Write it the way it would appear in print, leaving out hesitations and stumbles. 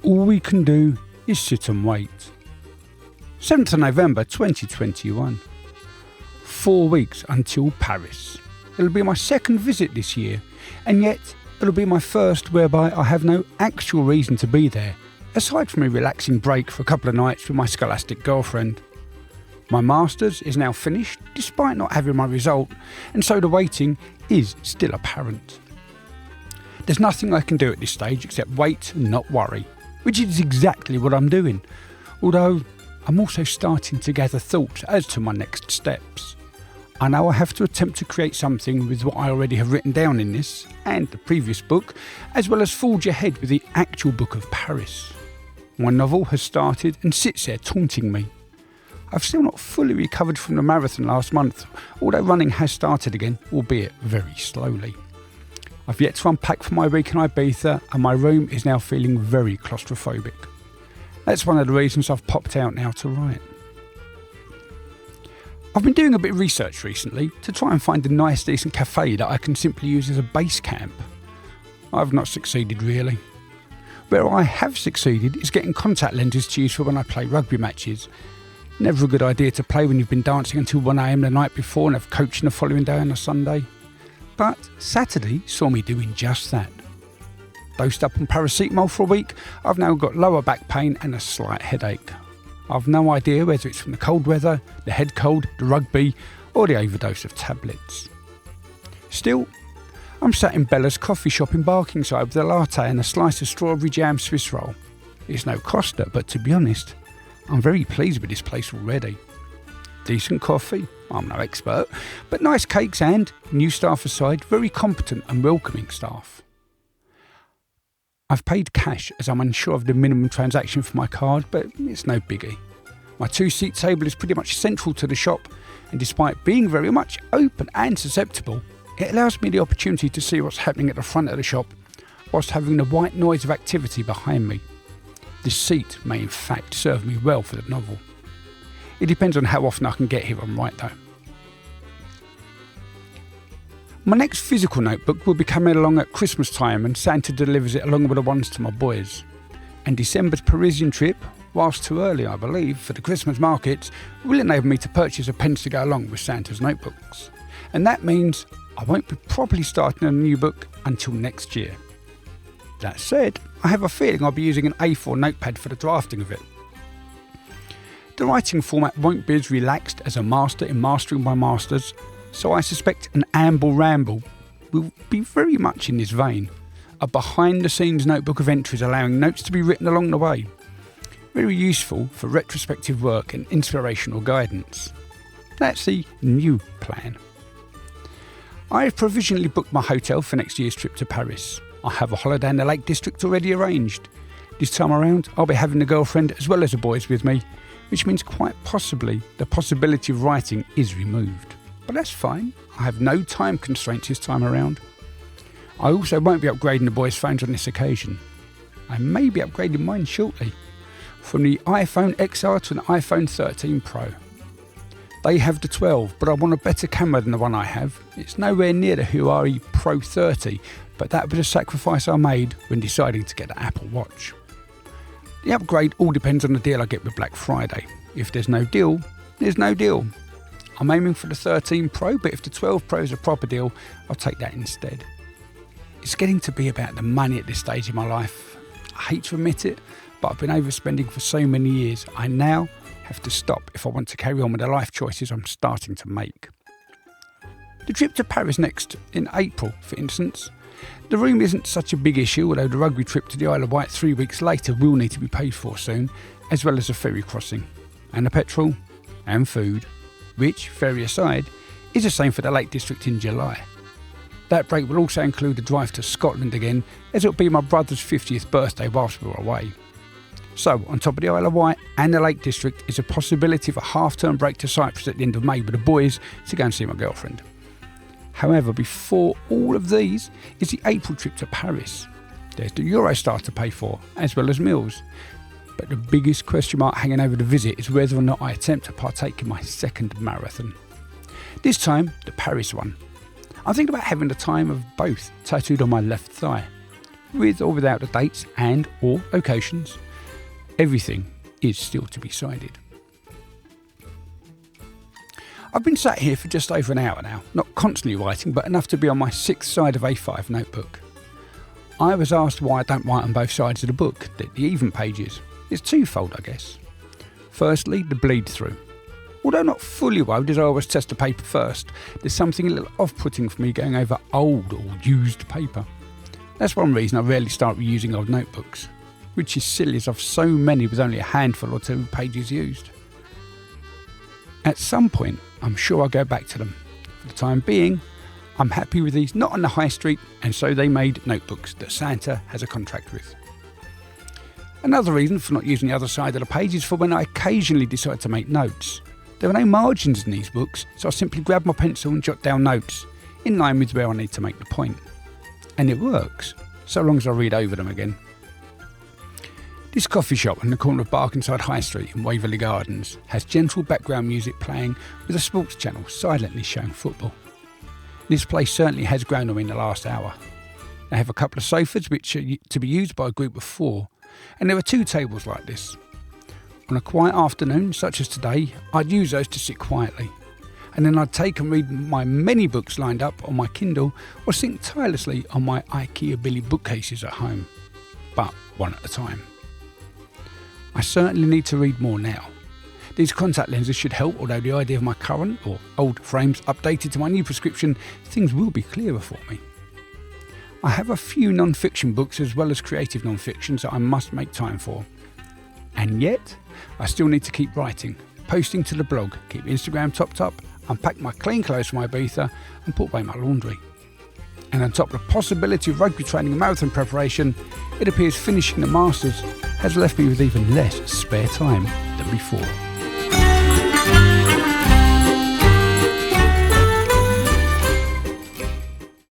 all we can do is sit and wait. 7th of November 2021. 4 weeks until Paris. It'll be my second visit this year, and yet it'll be my first whereby I have no actual reason to be there, aside from a relaxing break for a couple of nights with my scholastic girlfriend. My Masters is now finished despite not having my result, and so the waiting is still apparent. There's nothing I can do at this stage except wait and not worry, which is exactly what I'm doing, although I'm also starting to gather thoughts as to my next steps. I know I have to attempt to create something with what I already have written down in this and the previous book, as well as forge ahead with the actual book of Paris. My novel has started and sits there taunting me. I've still not fully recovered from the marathon last month, although running has started again, albeit very slowly. I've yet to unpack for my week in Ibiza, and my room is now feeling very claustrophobic. That's one of the reasons I've popped out now to write. I've been doing a bit of research recently to try and find a nice decent cafe that I can simply use as a base camp. I've not succeeded really. Where I have succeeded is getting contact lenses to use for when I play rugby matches. Never a good idea to play when you've been dancing until 1 AM the night before and have coaching the following day on a Sunday. But Saturday saw me doing just that. Dosed up on paracetamol for a week, I've now got lower back pain and a slight headache. I've no idea whether it's from the cold weather, the head cold, the rugby, or the overdose of tablets. Still, I'm sat in Bella's coffee shop in Barkingside with a latte and a slice of strawberry jam Swiss roll. It's no Costa, but to be honest, I'm very pleased with this place already. Decent coffee, I'm no expert, but nice cakes and, new staff aside, very competent and welcoming staff. I've paid cash as I'm unsure of the minimum transaction for my card, but it's no biggie. My 2-seat table is pretty much central to the shop, and despite being very much open and susceptible, it allows me the opportunity to see what's happening at the front of the shop, whilst having the white noise of activity behind me. This seat may in fact serve me well for the novel. It depends on how often I can get here on right though. My next physical notebook will be coming along at Christmas time, and Santa delivers it along with the ones to my boys. And December's Parisian trip, whilst too early I believe for the Christmas markets, will enable me to purchase a pens to go along with Santa's notebooks. And that means I won't be properly starting a new book until next year. That said, I have a feeling I'll be using an A4 notepad for the drafting of it. The writing format won't be as relaxed as a master in mastering my masters, so I suspect an amble ramble will be very much in this vein. A behind the scenes notebook of entries allowing notes to be written along the way. Very useful for retrospective work and inspirational guidance. That's the new plan. I have provisionally booked my hotel for next year's trip to Paris. I have a holiday in the Lake District already arranged. This time around I'll be having a girlfriend as well as the boys with me, which means quite possibly the possibility of writing is removed. But that's fine, I have no time constraints this time around. I also won't be upgrading the boys' phones on this occasion. I may be upgrading mine shortly, from the iPhone XR to an iPhone 13 Pro. They have the 12, but I want a better camera than the one I have. It's nowhere near the Huawei Pro 30, but that was a sacrifice I made when deciding to get the Apple Watch. The upgrade all depends on the deal I get with Black Friday. If there's no deal, there's no deal. I'm aiming for the 13 Pro, but if the 12 Pro is a proper deal, I'll take that instead. It's getting to be about the money at this stage in my life. I hate to admit it, but I've been overspending for so many years. I now have to stop if I want to carry on with the life choices I'm starting to make. The trip to Paris next in April, for instance. The room isn't such a big issue, although the rugby trip to the Isle of Wight 3 weeks later will need to be paid for soon, as well as a ferry crossing, and the petrol, and food, which, ferry aside, is the same for the Lake District in July. That break will also include a drive to Scotland again, as it will be my brother's 50th birthday whilst we're away. So, on top of the Isle of Wight and the Lake District is a possibility of a half-term break to Cyprus at the end of May with the boys to go and see my girlfriend. However, before all of these is the April trip to Paris. There's the Eurostar to pay for, as well as meals. But the biggest question mark hanging over the visit is whether or not I attempt to partake in my second marathon. This time, the Paris one. I'm thinking about having the time of both tattooed on my left thigh. with or without the dates and or locations. Everything is still to be decided. I've been sat here for just over an hour now, not constantly writing, but enough to be on my 6th side of A5 notebook. I was asked why I don't write on both sides of the book, the even pages. It's twofold, I guess. Firstly, the bleed through. Although not fully worried, as I always test the paper first, there's something a little off-putting for me going over old or used paper. That's one reason I rarely start reusing old notebooks, which is silly as I've so many with only a handful or 2 pages used. At some point, I'm sure I'll go back to them. For the time being, I'm happy with these not on the high street and so they made notebooks that Santa has a contract with. Another reason for not using the other side of the page is for when I occasionally decide to make notes. There are no margins in these books, so I simply grab my pencil and jot down notes, in line with where I need to make the point. And it works, so long as I read over them again. This coffee shop on the corner of Barkingside High Street in Waverley Gardens has gentle background music playing with a sports channel silently showing football. This place certainly has grown on me in the last hour. They have a couple of sofas which are to be used by a group of 4, and there are 2 tables like this. On a quiet afternoon, such as today, I'd use those to sit quietly, and then I'd take and read my many books lined up on my Kindle or sink tirelessly on my IKEA Billy bookcases at home, but one at a time. I certainly need to read more now. These contact lenses should help, although the idea of my current or old frames updated to my new prescription, things will be clearer for me. I have a few non-fiction books as well as creative non-fictions that I must make time for. And yet, I still need to keep writing, posting to the blog, keep Instagram topped up, unpack my clean clothes from Ibiza and put away my laundry. And on top of the possibility of rugby training and marathon preparation, it appears finishing the Masters has left me with even less spare time than before.